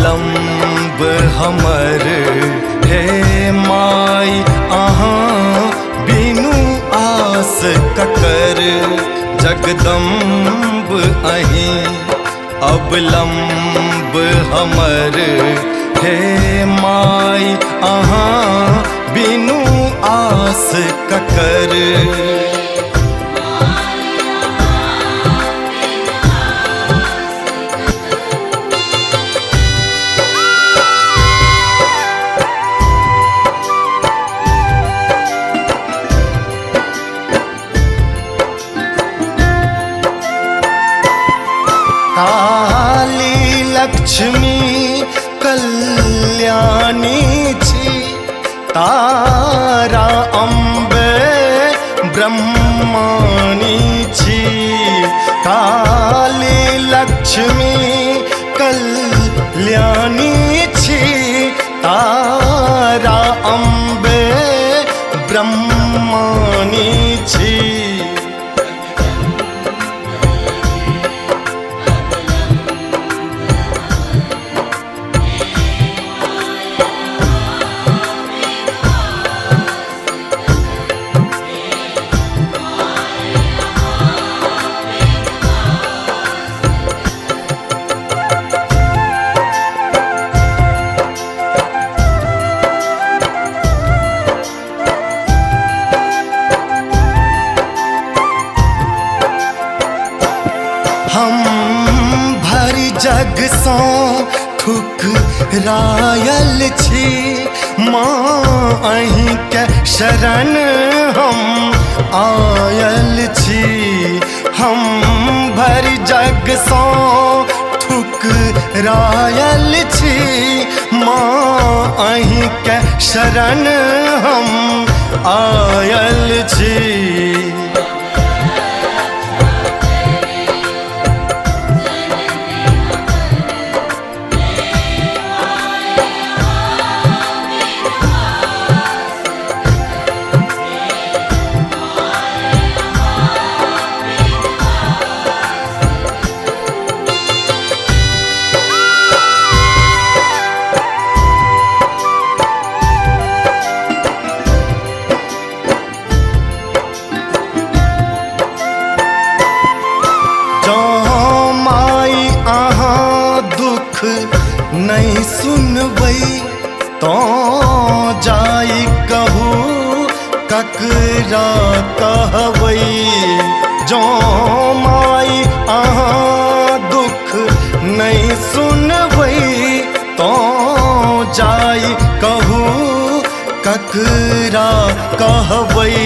अवलंब हमर हे माई अहाँ बिनु आस ककर जगदम्ब अहीं अवलंब हमर हे माई अहाँ बिनु आस ककर। काली लक्ष्मी कल्याणी छी तारा अम्बे ब्रह्माणी छी। काली लक्ष्मी कल्याणी छी तारा अम्बे ब्रह्माणी छी। हम भरि जग सो ठुकरायल छी माँ अहीं के शरण हम आयल छी। हम भरि जग सो ठुकरायल छी माँ अहीं के शरण हम आयल छी। नहीं सुनबै तो जाई कहू ककरा कहबै। जो माई अहाँ दुख नहीं सुनबै तो जाई कहू ककरा कहबै।